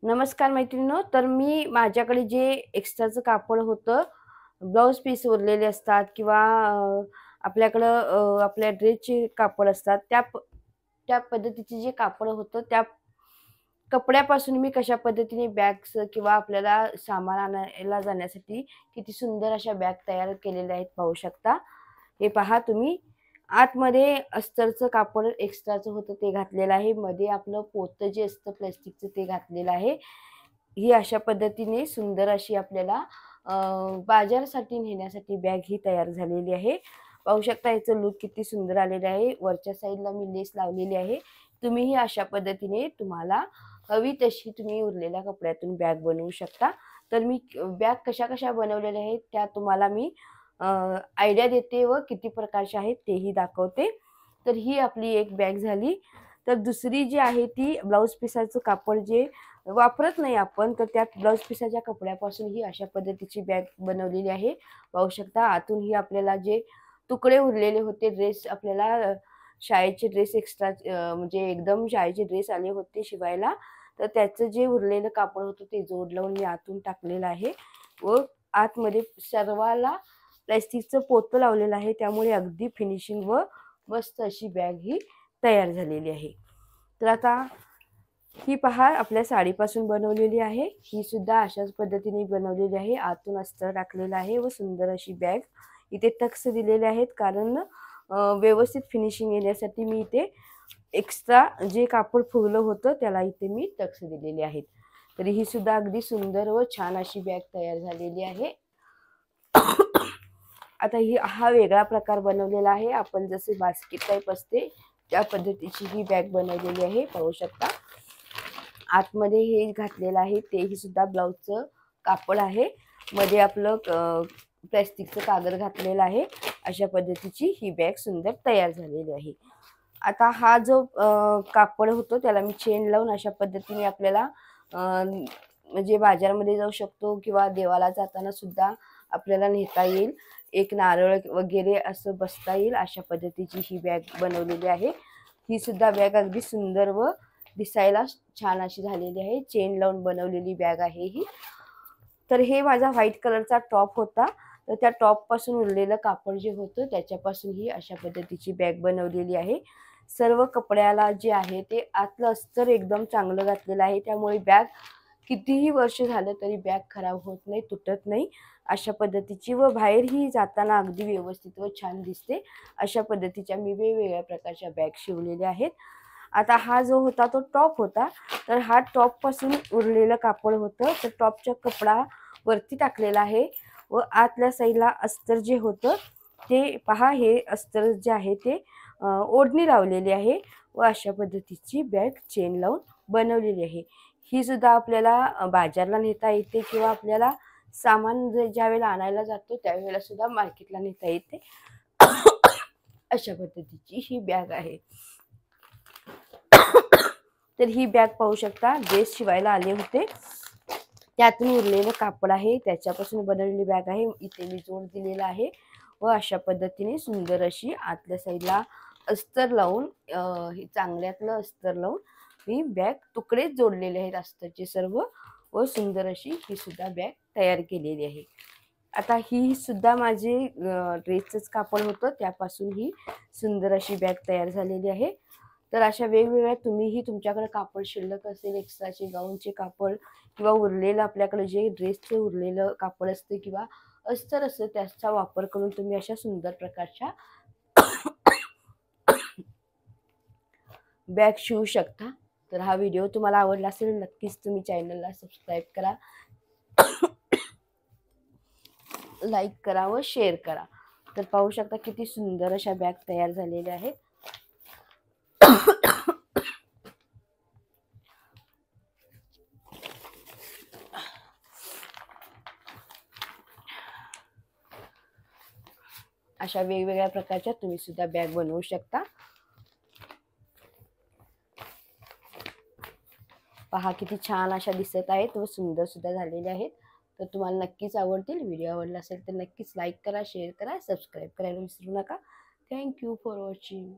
नमस्कार मैत्रिणींनो, तर मी माझ्याकडे जे एक्स्ट्राचं कापड होतं, ब्लाउज पीस उरलेले असतात किंवा आपल्याकडं आपल्या ड्रेसचे कापड असतात, त्या पद्धतीचे जे कापड होतं, त्या कपड्यापासून मी कशा पद्धतीने बॅग्स किंवा आपल्याला सामान आणायला जाण्यासाठी किती सुंदर अशा बॅग तयार केलेल्या आहेत पाहू शकता. हे पहा तुम्ही. आतमध्ये अस्तरचं कापड एक्स्ट्राचं होतं ते घातलेलं आहे. मध्ये आपलं पोतं जे असतं प्लास्टिकचं ते घातलेलं आहे. ही अशा पद्धतीने सुंदर अशी आपल्याला बाजारासाठी नेण्यासाठी बॅग ही तयार झालेली आहे. पाहू शकता याचं लूक किती सुंदर आलेलं आहे. वरच्या साईडला मी लेस लावलेली आहे. तुम्हीही अशा पद्धतीने तुम्हाला हवी तशी तुम्ही उरलेल्या कपड्यातून बॅग बनवू शकता. तर मी बॅग कशा-कशा बनवलेल्या आहेत त्या तुम्हाला मी आयडिया देते व किती प्रकारचे आहेत तेही दाखवते. तर ही आपली एक बॅग झाली. तर दुसरी जी आहे ती ब्लाउज पिसाचं कापड जे वापरत नाही आपण, तर त्या ब्लाउज पिसाच्या कपड्यापासून ही अशा पद्धतीची बॅग बनवलेली आहे. पाहू शकता आतून ही आपल्याला जे तुकडे उरलेले होते ड्रेस आपल्याला शाळेचे ड्रेस एक्स्ट्रा म्हणजे एकदम शाळेचे ड्रेस आले होते शिवायला, तर त्याचं जे उरलेलं कापड होतं ते जोड लावून मी आतून टाकलेलं आहे व आतमध्ये सर्वाला प्लास्टिकचं पोतं लावलेलं आहे. त्यामुळे अगदी फिनिशिंग व मस्त अशी बॅग ही तयार झालेली आहे. तर आता ही पहा आपल्या साडीपासून बनवलेली आहे. ही सुद्धा अशाच पद्धतीने बनवलेली आहे. आतून अस्तर टाकलेलं आहे व सुंदर अशी बॅग. इथे टक्स दिलेले आहेत कारण व्यवस्थित फिनिशिंग येण्यासाठी मी इथे एक्स्ट्रा जे कापड फुगलं होतं त्याला इथे मी टक्स दिलेले आहेत. तर ही सुद्धा अगदी सुंदर व छान अशी बॅग तयार झालेली आहे. आता हा वेगळा प्रकार बनवलेला आहे. आपण जसे बास्केट टाईप असते त्या पद्धतीची ही बॅग बनवलेली आहे. पाहू शकता. आतमध्ये हे घातलेलं आहे तेही सुद्धा ब्लाउजचं कापड आहे. मध्ये आपलं प्लास्टिकचं कागद घातलेलं आहे. अशा पद्धतीची ही बॅग सुंदर तयार झालेली आहे. आता हा जो कापड होतो त्याला मी चेन लावून अशा पद्धतीने आपल्याला म्हणजे बाजारामध्ये जाऊ शकतो किंवा देवाला जाताना सुद्धा आपल्याला नेता येईल. एक नारळ वगैरे असं बसता येईल अशा पद्धतीची ही बॅग बनवलेली आहे. ही सुद्धा बॅग अगदी सुंदर व दिसायला छान अशी झालेली आहे. चेन लावून बनवलेली बॅग आहे ही. तर हे माझा व्हाईट कलरचा टॉप होता. तर त्या टॉपपासून उरलेलं कापड जे होतं त्याच्यापासून ही अशा पद्धतीची बॅग बनवलेली आहे. सर्व कपड्याला जे आहे ते आतलं अस्तर एकदम चांगलं घातलेलं आहे. त्यामुळे बॅग कितीही वर्ष झालं तरी बॅग खराब होत नाही, तुटत नाही अशा पद्धतीची व बाहेरही जाताना अगदी व्यवस्थित व छान दिसते. अशा पद्धतीच्या मी वेगवेगळ्या प्रकारच्या बॅग शिवलेल्या आहेत. आता हा जो होता तो टॉप होता. तर हा टॉपपासून उरलेलं कापड होतं. तर टॉपच्या कपडा वरती टाकलेला आहे व आतल्या साईडला अस्तर जे होतं ते पहा, हे अस्तर जे आहे ते ओढणी लावलेली आहे व अशा पद्धतीची बॅग चेन लावून बनवलेली आहे. ही सुद्धा आपल्याला बाजारला नेता येते किंवा आपल्याला सामान ज्यावेळेला आणायला जातो त्यावेळेला सुद्धा मार्केटला नेता येते. अशा पद्धतीची ही बॅग आहे. तर ही बॅग पाहू शकता ड्रेस शिवायला आले होते त्यातून उरलेलं कापड आहे त्याच्यापासून बनवलेली बॅग आहे. इथे मी जोड दिलेला आहे व अशा पद्धतीने सुंदर अशी आतल्या साईडला अस्तर लावून हे चांगल्यातलं अस्तर लावून ही बॅग तुकडेच जोडलेले आहेत अस्तरचे सर्व व सुंदर अशी ही सुद्धा बॅग तयार केलेली आहे. आता ही सुद्धा माझी ड्रेसचंच कापड होतं त्यापासून ही सुंदर अशी बॅग तयार झालेली आहे. तर अशा वेगवेगळ्या तुम्हीही तुमच्याकडे कापड शिल्लक असेल एक्स्ट्राचे गाऊनचे कापड किंवा उरलेलं आपल्याकडे जे ड्रेसचं उरलेलं कापड असते किंवा अस्तर असतं त्याचा वापर करून तुम्ही अशा सुंदर प्रकारच्या बॅग शिवू शकता. तर हा व्हिडिओ तुम्हाला आवडला असेल नक्कीच तुम्ही चॅनलला सबस्क्राईब करा, लाईक करा व शेअर करा. तर पाहू शकता किती सुंदर अशा बॅग तयार झालेल्या आहेत. अशा वेगवेगळ्या प्रकारच्या तुम्ही सुद्धा बॅग बनवू शकता. पहा किती छान अशा दिसत आहेत व सुंदर सुद्धा झालेल्या आहेत. तर तुम्हाला नक्कीच आवडतील. व्हिडिओ आवडला असेल तर नक्कीच लाईक करा, शेअर करा, सबस्क्राईब करायला विसरू नका. Thank you for watching.